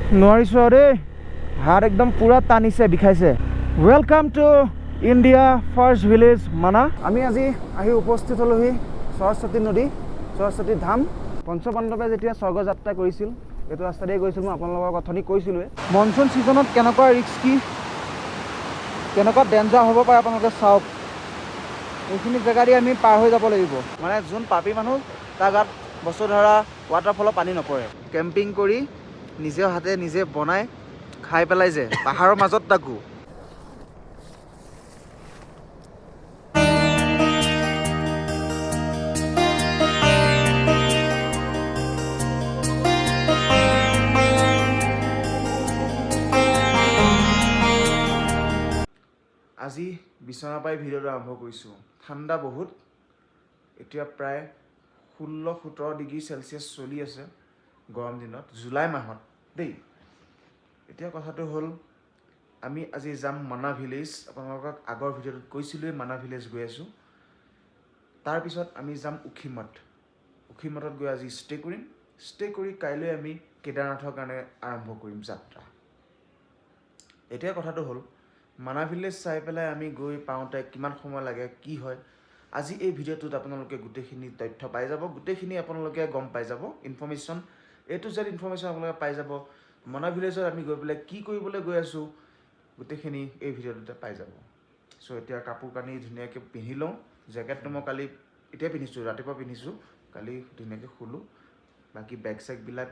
নোৱাৰিছোঁ আৰু দেই, হাত একদম পূৰা টানিছে, বিষাইছে। Welcome to India first village মানা। আমি আজি আহি উপস্থিত হ'লোহি সৰস্বতী নদী, সৰস্বতী ধাম। পঞ্চপাণ্ডৱে যেতিয়া স্বৰ্গযাত্ৰা কৰিছিল এইটো ৰাস্তাতেই গৈছিলোঁ, মই আপোনালোকক অথনি কৈছিলোঁৱে। মনচুন ছিজনত কেনেকুৱা ৰিস্কি, কেনেকুৱা ডেঞ্জাৰ হ'ব পাৰে আপোনালোকে চাওক। এইখিনি জেগা দি আমি পাৰ হৈ যাব লাগিব, মানে যোন পাপী মানুহ তাৰ গাত বসুধৰা ৱাটাৰফলৰ পানী নপৰে। কেম্পিং কৰি নিজে হাতে নিজে বনাই খাই পেলাই যে পাহাৰৰ মাজত তাকো। আজি বিচনাৰ পৰাই ভিডিঅ'টো আৰম্ভ কৰিছোঁ। ঠাণ্ডা বহুত, এতিয়া প্ৰায় 16-17 ডিগ্ৰী চেলচিয়াছ চলি আছে গৰম দিনত, জুলাই মাহত দেই। এতিয়া কথাটো হ'ল আমি আজি যাম মানা ভিলেজ। আপোনালোকক আগৰ ভিডিঅ'টোত কৈছিলোঁৱে মানা ভিলেজ গৈ আছোঁ। তাৰপিছত আমি যাম উখিমঠ। উখিমঠত গৈ আজি ষ্টে' কৰিম। ষ্টে' কৰি কাইলৈ আমি কেদাৰনাথৰ কাৰণে আৰম্ভ কৰিম যাত্ৰা। এতিয়া কথাটো হ'ল মানা ভিলেজ চাই পেলাই আমি গৈ পাওঁতে কিমান সময় লাগে, কি হয়, আজি এই ভিডিঅ'টোত আপোনালোকে গোটেইখিনি তথ্য পাই যাব, গোটেইখিনি আপোনালোকে গম পাই যাব। Information A to Z information আপোনালোকে পাই যাব। মানা ভিলেজত আমি গৈ পেলাই কি কৰিবলৈ গৈ আছোঁ গোটেইখিনি এই ভিডিঅ'টোতে পাই যাব। চ' এতিয়া কাপোৰ কানি ধুনীয়াকৈ পিন্ধি লওঁ। জেকেটটো মই কালি এতিয়া পিন্ধিছোঁ, ৰাতিপুৱা পিন্ধিছোঁ, কালি ধুনীয়াকৈ শুলোঁ। বাকী বেগ চেগবিলাক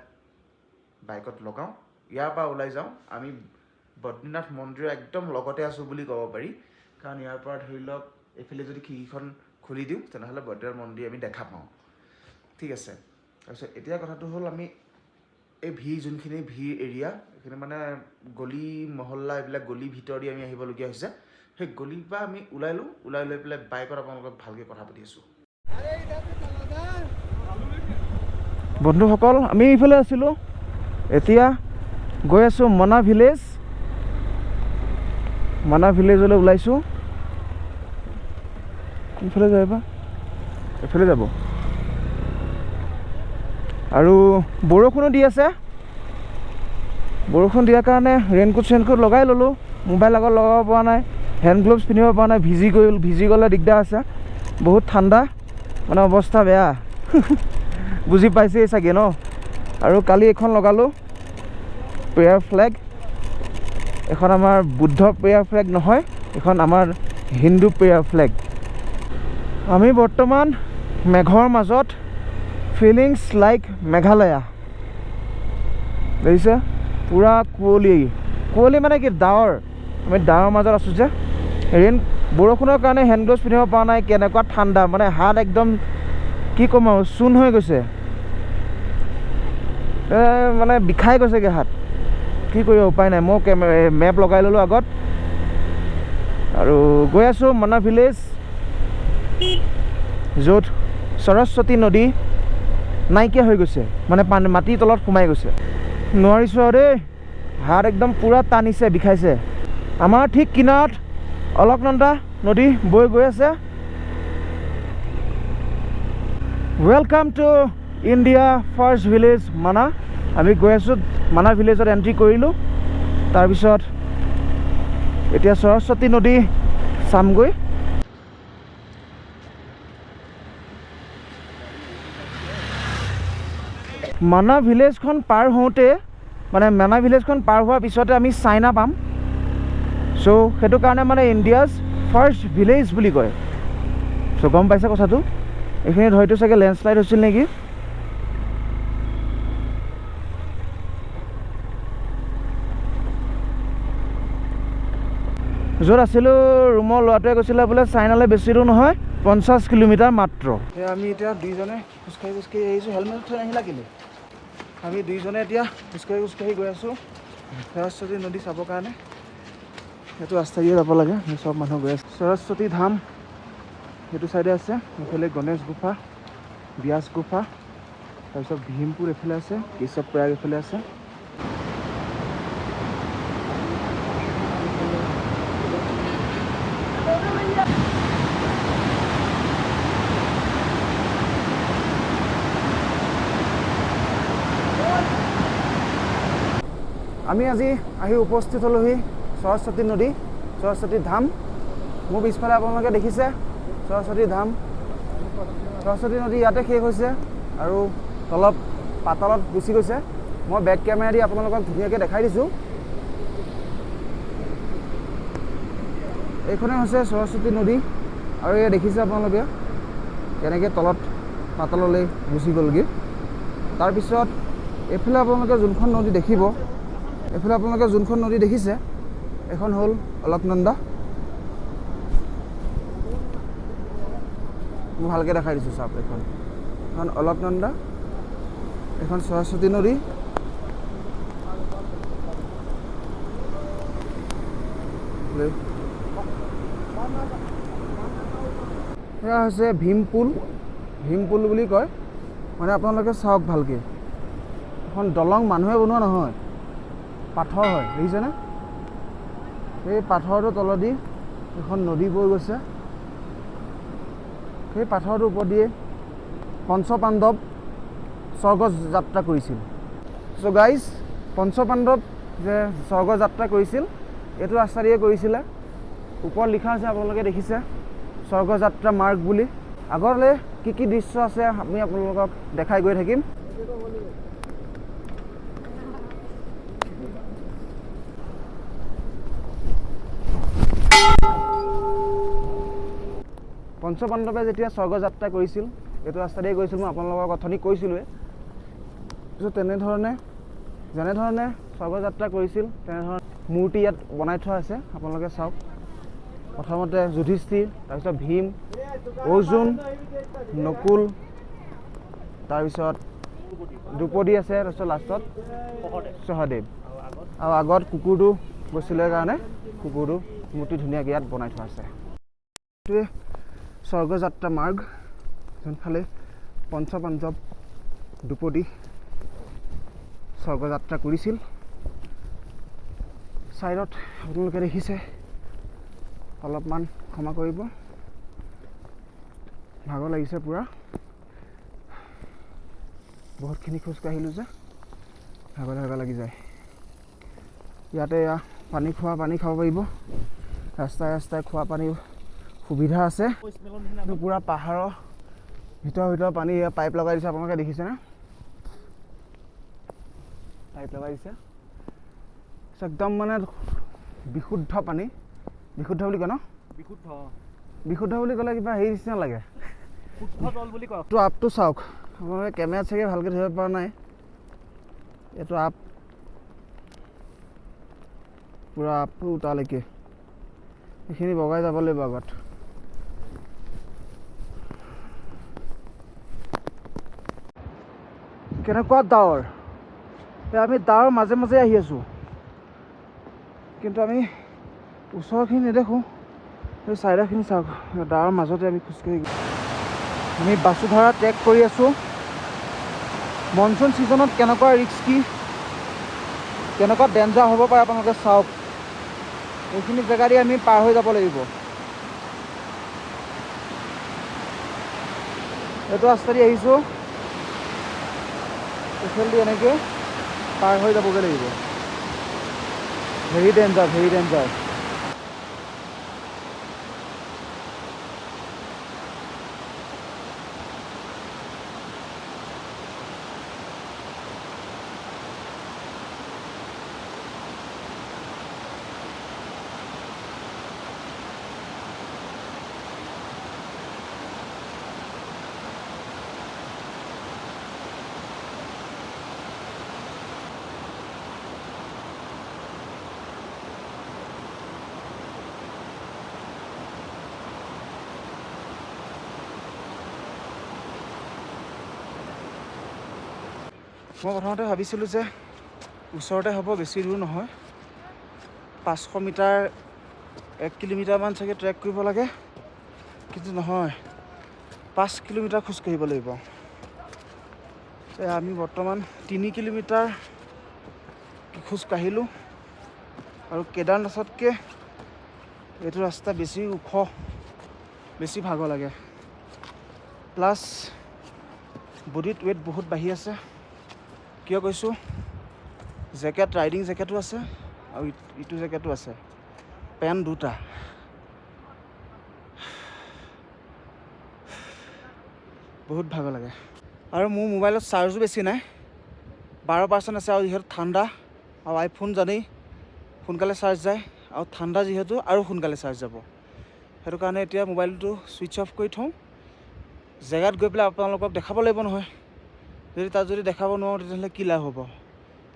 বাইকত লগাওঁ, ইয়াৰ পৰা ওলাই যাওঁ। আমি বদ্ৰীনাথ মন্দিৰৰ একদম লগতে আছোঁ বুলি ক'ব পাৰি, কাৰণ ইয়াৰ পৰা ধৰি লওক এইফালে যদি খিৰিকীখন খুলি দিওঁ তেনেহ'লে বদ্ৰীনাথ মন্দিৰ আমি দেখা পাওঁ। ঠিক আছে, তাৰপিছত এতিয়া কথাটো হ'ল আমি এই যোনখিনি এৰিয়া, এইখিনি মানে গলি মহল্লা, এইবিলাক গলি ভিতৰ দি আমি আহিবলগীয়া হৈছে। সেই গলিৰ পৰা আমি ওলাই লওঁ, ওলাই লৈ পেলাই বাইকত আপোনালোকক ভালকৈ কথা পাতি আছোঁ। বন্ধুসকল, আমি এইফালে আছিলোঁ, এতিয়া গৈ আছোঁ মানা ভিলেজ। মানা ভিলেজলৈ ওলাইছোঁ। কোনফালে যায় বা? এইফালে যাব। আৰু বৰষুণো দি আছে, বৰষুণ দিয়াৰ কাৰণে ৰেইনকোট লগাই ল'লোঁ। মোবাইল আগত লগাব পৰা নাই, হেণ্ড গ্ল'ভছ পিন্ধিব পৰা নাই, ভিজি গ'লে দিগদাৰ আছে। বহুত ঠাণ্ডা, মানে অৱস্থা বেয়া। বুজি পাইছেই চাগে ন। আৰু কালি এখন লগালোঁ প্ৰেয়াৰ ফ্লেগ। এখন আমাৰ বুদ্ধ প্ৰেয়াৰ ফ্লেগ নহয়, এখন আমাৰ হিন্দু প্ৰেয়াৰ ফ্লেগ। আমি বৰ্তমান মেঘৰ মাজত, ফিলিংছ লাইক মেঘালয়া। দেখিছে, পূৰা কুঁৱলী মানে কি ডাৱৰ। আমি ডাৱৰ মাজত আছোঁ যে, বৰষুণৰ কাৰণে হেণ্ড গ্ল'ভছ পিন্ধিব পৰা নাই। কেনেকুৱা ঠাণ্ডা, মানে হাত একদম কি ক'ম আৰু, চূণ হৈ গৈছে, মানে বিষাই গৈছেগৈ হাত। কি কৰিব, উপায় নাই। মই মেপ লগাই ল'লোঁ আগত, আৰু গৈ আছোঁ মানা ভিলেজ, য'ত সৰস্বতী নদী নাইকিয়া হৈ গৈছে, মানে মাটিৰ তলত সোমাই গৈছে। নোৱাৰিছোঁ আৰু দেই, হাত একদম পূৰা টানিছে, বিষাইছে। আমাৰ ঠিক কিনাৰত অলকনন্দা নদী বৈ গৈ আছে। Welcome to India first village মানা। আমি গৈ আছোঁ মানা ভিলেজত, এণ্ট্ৰি কৰিলোঁ। তাৰপিছত এতিয়া সৰস্বতী নদী চামগৈ। মানা ভিলেজখন পাৰ হওঁতে, মানে মানা ভিলেজখন পাৰ হোৱাৰ পিছতে আমি চাইনা পাম। চ' সেইটো কাৰণে মানে ইণ্ডিয়াজ ফাৰ্ষ্ট ভিলেজ বুলি কয়। চ' গম পাইছে কথাটো। এইখিনিত হয়তো চাগে লেণ্ডশ্লাইড হৈছিল নেকি। য'ত আছিলোঁ ৰুমৰ ল'ৰাটোৱে কৈছিলে বোলে চাইনালৈ বেছি দূৰ নহয়, 50 কিলোমিটাৰ মাত্ৰ। আমি এতিয়া দুইজনে খোজকাঢ়ি আহিছোঁ। হেলমেট থৈ আহিলা কেলে? আমি দুইজনে এতিয়া খোজকাঢ়ি গৈ আছোঁ সৰস্বতী নদী চাবৰ কাৰণে। সেইটো ৰাস্তা দিয়ে যাব লাগে, চব মানুহ গৈ আছে। সৰস্বতী ধাম সেইটো চাইডে আছে, এইফালে গণেশ গুফা, ব্যাস গুফা, তাৰপিছত ভীমপুৰ এইফালে আছে, কেশৱ প্ৰয়াগ এইফালে আছে। আমি আজি আহি উপস্থিত হ'লোহি সৰস্বতী নদী, সৰস্বতী ধাম। মোৰ পিছফালে আপোনালোকে দেখিছে সৰস্বতী ধাম। সৰস্বতী নদী ইয়াতে শেষ হৈছে আৰু তলত পাতালত গুচি গৈছে। মই বেক কেমেৰা দি আপোনালোকক ধুনীয়াকৈ দেখাই দিছোঁ। এইখনে হৈছে সৰস্বতী নদী আৰু এই দেখিছে আপোনালোকে কেনেকৈ তলত পাতাললৈ গুচি গ'লগৈ। তাৰপিছত এইফালে আপোনালোকে যোনখন নদী দেখিব, এইফালে আপোনালোকে যোনখন নদী দেখিছে এখন হ'ল অলকনন্দা। মই ভালকৈ দেখাই দিছোঁ চাওক, এখন অলকনন্দা, এখন সৰস্বতী নদী। সেয়া হৈছে ভীমপুল, ভীমপুল বুলি কয়। মানে আপোনালোকে চাওক ভালকৈ, এখন দলং মানুহে বনোৱা নহয়, পাথৰ হয়, দেখিছেনে? সেই পাথৰটো তলেদি এখন নদী বৈ গৈছে। সেই পাথৰটোৰ ওপৰত দিয়ে পঞ্চপাণ্ডৱ স্বৰ্গ যাত্ৰা কৰিছিল। চ' গাইজ, পঞ্চপাণ্ডৱ যে স্বৰ্গ যাত্ৰা কৰিছিল এইটো ৰাস্তা দিয়ে কৰিছিলে। ওপৰত লিখা আছে আপোনালোকে দেখিছে স্বৰ্গযাত্ৰা মাৰ্গ বুলি। আগলৈ কি কি দৃশ্য আছে আমি আপোনালোকক দেখাই গৈ থাকিম। পঞ্চপাণ্ডৱে যেতিয়া স্বৰ্গযাত্ৰা কৰিছিল এইটো ৰাস্তা দিয়ে গৈছিল, মই আপোনালোকক অথনি কৈছিলোঁৱে। তেনেধৰণে যেনেধৰণে স্বৰ্গযাত্ৰা কৰিছিল তেনেধৰণে মূৰ্তি ইয়াত বনাই থোৱা আছে, আপোনালোকে চাওক। প্ৰথমতে যুধিষ্ঠিৰ, তাৰপিছত ভীম, অৰ্জুন, নকুল, তাৰপিছত দ্ৰৌপদী আছে, তাৰপিছত লাষ্টত সহদেৱ। আৰু আগত কুকুৰটো গৈছিলে কাৰণে কুকুৰটো মূৰ্তি ধুনীয়াকৈ ইয়াত বনাই থোৱা আছে। এইটোৱে স্বৰ্গযাত্ৰা মাৰ্গ, যোনফালে পঞ্চপাণ্ডৱ দ্ৰৌপদী স্বৰ্গযাত্ৰা কৰিছিল। ছাইডত আপোনালোকে দেখিছে, অলপমান ক্ষমা কৰিব, ভাগৰ লাগিছে পূৰা, বহুতখিনি খোজকাঢ়িলোঁ যে ভাগৰ লাগি যায়। ইয়াতে পানী খাব পাৰিব, ৰাস্তাই ৰাস্তাই খোৱা পানীৰ সুবিধা আছে। পূৰা পাহাৰৰ ভিতৰ পানী পাইপ লগাই দিছে, আপোনালোকে দেখিছেনে? পাইপ লগাই দিছে, একদম মানে বিশুদ্ধ পানী। বিশুদ্ধ বুলি কয় ন? বিশুদ্ধ বুলি ক'লে কিবা হেৰি নিচিনা লাগে, তো আপটো চাওক আপোনালোকে, কেমেৰাত চাগে ভালকৈ ধৰিব পৰা নাই। এইটো আপ, পূৰা আপটো তালৈকে, এইখিনি বগাই যাব লাগিব আগত। কেনেকুৱা ডাৱৰ, আমি ডাৱৰ মাজে মাজে আহি আছোঁ, কিন্তু আমি ওচৰখিনি নেদেখোঁ। সেই চাইডৰখিনি চাওক, ডাৱৰ মাজতে আমি খোজকাঢ়ি গৈছোঁ। আমি বাসুধাৰা ট্ৰেক কৰি আছোঁ। মনচুন ছিজনত কেনেকুৱা ৰিস্কি, কেনেকুৱা ডেঞ্জাৰ হ'ব পাৰে আপোনালোকে চাওক। এইখিনি জেগা দি আমি পাৰ হৈ যাব লাগিব। এইটো ৰাস্তা দি আহিছোঁ, এইফালেদি এনেকৈ পাৰ হৈ যাবগৈ লাগিব। Very danger, very danger. মই প্ৰথমতে ভাবিছিলোঁ যে ওচৰতে হ'ব, বেছি দূৰ নহয়, 500 মিটাৰ 1 কিলোমিটাৰমান চাগে ট্ৰেক কৰিব লাগে, কিন্তু নহয়, 5 কিলোমিটাৰ খোজকাঢ়িব লাগিব। আমি বৰ্তমান 3 কিলোমিটাৰ খোজকাঢ়িলোঁ। আৰু কেদাৰনাথতকৈ এইটো ৰাস্তা বেছি ওখ, বেছি ভাগৰ লাগে, প্লাছ বডিত ৱেইট বহুত বাঢ়ি আছে। কিয় কৈছোঁ, জেকেট ৰাইডিং জেকেটো আছে আৰু ইটো জেকেটো আছে, পেণ্ট দুটা। বহুত ভাগৰ লাগে। আৰু মোৰ মোবাইলত চাৰ্জো বেছি নাই, 12% আছে। আৰু যিহেতু ঠাণ্ডা আৰু আইফোন জানেই সোনকালে চাৰ্জ যায়, আৰু ঠাণ্ডা যিহেতু আৰু সোনকালে চাৰ্জ যাব। সেইটো কাৰণে এতিয়া মোবাইলটো ছুইচ অফ কৰি থওঁ। জেগাত গৈ পেলাই আপোনালোকক দেখাব লাগিব নহয়। যদি তাত যদি দেখাব নোৱাৰোঁ তেতিয়াহ'লে কি লাভ হ'ব,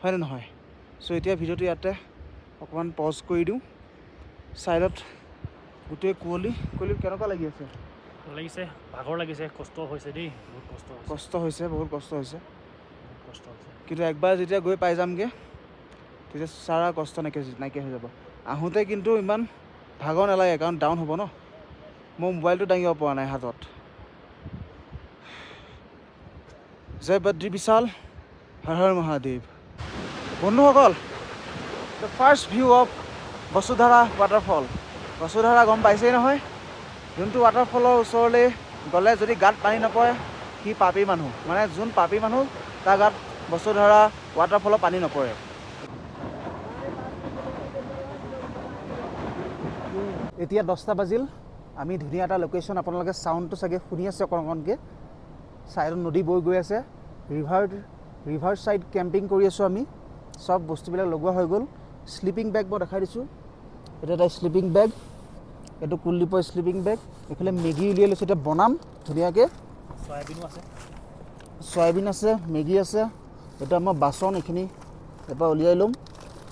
হয়নে নহয়? চ' এতিয়া ভিডিঅ'টো ইয়াতে অকণমান পজ কৰি দিওঁ। ছাইডত গোটেই কুঁৱলী কেনেকুৱা লাগি আছে? লাগিছে, ভাগৰ লাগিছে, কষ্ট হৈছে দেই, বহুত কষ্ট হৈছে, বহুত কষ্ট হৈছে। কষ্ট হৈছে। কিন্তু একবাৰ যেতিয়া গৈ পাই যামগৈ তেতিয়া চাৰা কষ্ট নাইকিয়া হৈ যাব। আহোঁতে কিন্তু ইমান ভাগৰ নালাগে, কাৰণ ডাউন হ'ব ন। মই মোবাইলটো দাঙিব পৰা নাই হাতত। জয় বদ্ৰী বিশাল, হৰ হৰ মহাদেৱ। বন্ধুসকল, the first view of Basudhara waterfall. Basudhara গম পাইছেই নহয়, যোনটো ৱাটাৰফলৰ ওচৰলৈ গ'লে যদি গাত পানী নপৰে সি পাপী মানুহ। মানে যোন পাপী মানুহ তাৰ গাত বসুধাৰা ৱাটাৰফলৰ পানী নপৰে। এতিয়া 10টা বাজিল, আমি ধুনীয়া এটা লোকেশ্যন, আপোনালোকে চাউণ্ডটো চাগে শুনি আছে অকণকৈ। ছাইডত নদী বৈ গৈ আছে, ৰিভাৰ ছাইড কেম্পিং কৰি আছোঁ আমি। চব বস্তুবিলাক লগোৱা হৈ গ'ল। শ্লিপিং বেগ মই দেখাই দিছোঁ, এইটো এটা শ্লিপিং বেগ, এইটো কুলদীপৰ শ্লিপিং বেগ। এইফালে মেগী উলিয়াই লৈছোঁ, এতিয়া বনাম ধুনীয়াকৈ। চয়াবিন আছে, মেগী আছে। এইটো আমাৰ বাচন, এইখিনি এবাৰ উলিয়াই ল'ম।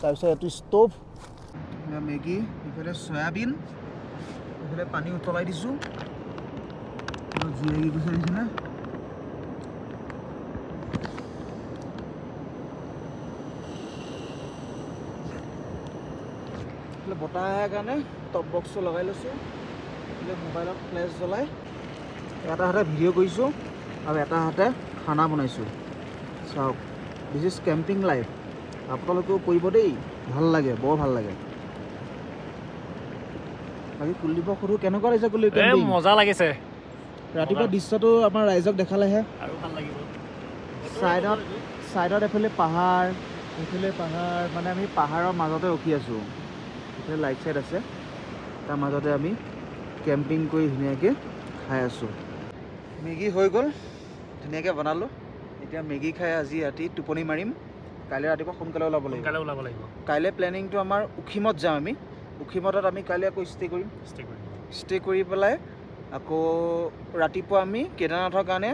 তাৰপিছত এইটো ষ্ট'ভ, মেগী, এইফালে চয়াবিন, এইফালে পানী উতলাই দিছোঁ। জুই লাগি গৈছে নিচিনা। বতাহ আহাৰ কাৰণে টপ বক্সটো লগাই লৈছোঁ। মোবাইলত ফ্লেছ জ্বলাই এটা হাতে ভিডিঅ' কৰিছোঁ আৰু এটা হাতে খানা বনাইছোঁ। চাওক, দিছ ইজ কেম্পিং লাইফ। আপোনালোকেও কৰিব দেই, ভাল লাগে, বৰ ভাল লাগে। বাকী কুলদীপক সুধো, কেনেকুৱা লাগিছে কুলদীপ? মজা লাগিছে। ৰাতিপুৱা দৃশ্যটো আমাৰ ৰাইজক দেখালেহে আৰু ভাল লাগিব। ছাইডত এফালে পাহাৰ, এইফালে পাহাৰ, মানে আমি পাহাৰৰ মাজতে ৰখি আছোঁ। এইফালে লাইট চাইট আছে, তাৰ মাজতে আমি কেম্পিং কৰি ধুনীয়াকৈ খাই আছোঁ। মেগী হৈ গ'ল, ধুনীয়াকৈ বনালোঁ। এতিয়া মেগী খাই আজি ৰাতি টোপনি মাৰিম। কাইলৈ ৰাতিপুৱা সোনকালে ওলাব লাগিব। কাইলৈ প্লেনিংটো আমাৰ উখিমত যাম আমি। উখিমতত আমি কাইলৈ আকৌ ষ্টে কৰি পেলাই আকৌ ৰাতিপুৱা আমি কেদাৰনাথৰ কাৰণে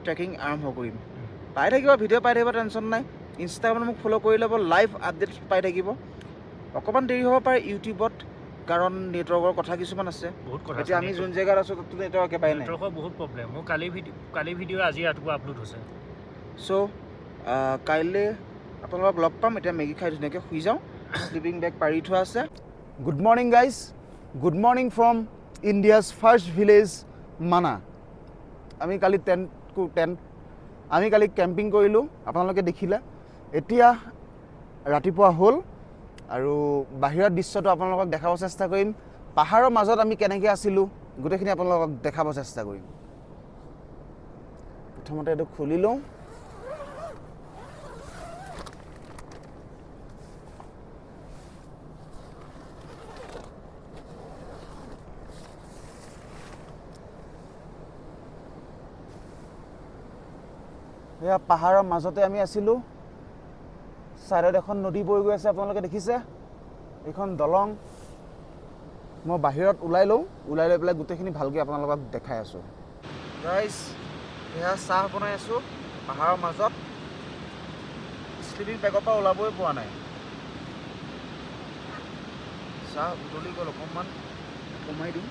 ট্ৰেকিং আৰম্ভ কৰিম। পাই থাকিব ভিডিঅ' পাই থাকিব, টেনশ্যন নাই। ইনষ্টাগ্ৰামত মোক ফ'ল' কৰি ল'ব, লাইভ আপডেট পাই থাকিব। অকণমান দেৰি হ'ব পাৰে ইউটিউবত, কাৰণ নেটৱৰ্কৰ কথা কিছুমান আছে। এতিয়া আমি যোন জেগাত আছোঁ তাততো নেটৱৰ্ক একেবাৰে নাই। নেটৱৰ্কৰ বহুত প্ৰব্লেম। মোৰ কালি ভিডিঅ' আজি ৰাতিপুৱা আপলোড হৈছে। চ' কাইলৈ আপোনালোকক লগ পাম। এতিয়া মেগী খাই ধুনীয়াকৈ শুই যাওঁ। শ্লিপিং বেগ পাৰি থোৱা আছে। Good morning guys, good morning from India's first village মানা। আমি কালি কেম্পিং কৰিলোঁ, আপোনালোকে দেখিলে। এতিয়া ৰাতিপুৱা হ'ল আৰু বাহিৰৰ দৃশ্যটো আপোনালোকক দেখাব চেষ্টা কৰিম। পাহাৰৰ মাজত আমি কেনেকৈ আছিলোঁ গোটেইখিনি আপোনালোকক দেখাব চেষ্টা কৰিম। প্ৰথমতে এইটো খুলি লওঁ। এয়া পাহাৰৰ মাজতে আমি আছিলোঁ। ছাইডত এখন নদী বৈ গৈ আছে, আপোনালোকে দেখিছে। এইখন দলং। মই বাহিৰত ওলাই লৈ পেলাই গোটেইখিনি ভালকৈ আপোনালোকক দেখাই আছোঁ। গাইজ, এয়া চাহ বনাই আছোঁ পাহাৰৰ মাজত। শ্লিপিং বেগৰ পৰা ওলাবই পোৱা নাই। চাহ উতলি গ'ল, অকণমান কমাই দিওঁ।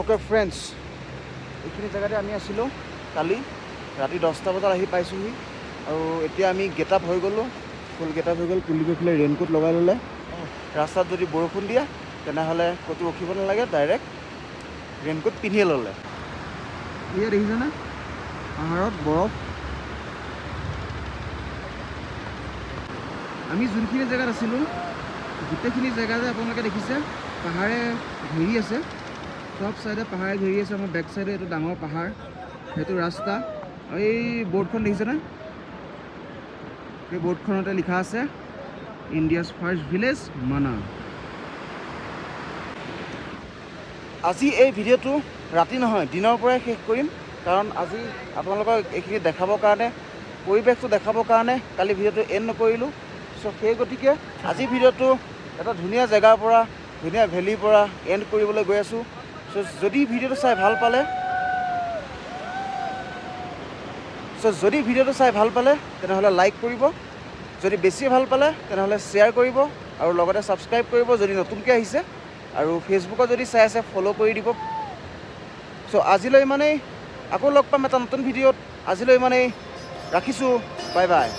নমস্কাৰ ফ্ৰেণ্ডছ, এইখিনি জেগাতে আমি আছিলোঁ কালি ৰাতি 10টা বজাত আহি পাইছোঁহি আৰু এতিয়া আমি গেট আপ হৈ গ'লোঁ, ফুল গেট আপ হৈ গ'ল। কুলি গৈ পেলাই ৰেইনকোট লগাই ল'লে। ৰাস্তাত যদি বৰষুণ দিয়ে তেনেহ'লে ক'তো ৰখিব নালাগে, ডাইৰেক্ট ৰেইনকোট পিন্ধিয়ে ল'লে। এয়া দেখিছেনে পাহাৰত বৰফ। আমি যোনখিনি জেগাত আছিলোঁ গোটেইখিনি জেগা যে আপোনালোকে দেখিছে পাহাৰে ঘেৰি আছে, চব চাইডে পাহাৰে ঘেৰি আছে। আমাৰ বেক চাইডে এইটো ডাঙৰ পাহাৰ, সেইটো ৰাস্তা। আৰু এই বৰ্ডখন দেখিছেনে? এই বৰ্ডখনতে লিখা আছে ইণ্ডিয়াছ ফাৰ্ষ্ট ভিলেজ মানা। আজি এই ভিডিঅ'টো ৰাতি নহয় দিনৰ পৰাই শেষ কৰিম, কাৰণ আজি আপোনালোকক এইখিনি দেখাবৰ কাৰণে, পৰিৱেশটো দেখাবৰ কাৰণে কালি ভিডিঅ'টো এণ্ড নকৰিলোঁ। চ' সেই গতিকে আজি ভিডিঅ'টো এটা ধুনীয়া জেগাৰ পৰা, ধুনীয়া ভেলীৰ পৰা এণ্ড কৰিবলৈ গৈ আছোঁ। চ' যদি ভিডিঅ'টো চাই ভাল পালে তেনেহ'লে লাইক কৰিব, যদি বেছি ভাল পালে তেনেহ'লে শ্বেয়াৰ কৰিব আৰু লগতে ছাবস্ক্ৰাইব কৰিব যদি নতুনকৈ আহিছে, আৰু ফেচবুকত যদি চাই আছে ফ'ল' কৰি দিব। চ' আজিলৈ ইমানেই, আকৌ লগ পাম এটা নতুন ভিডিঅ'ত। আজিলৈ ইমানেই, ৰাখিছোঁ, বাই বাই।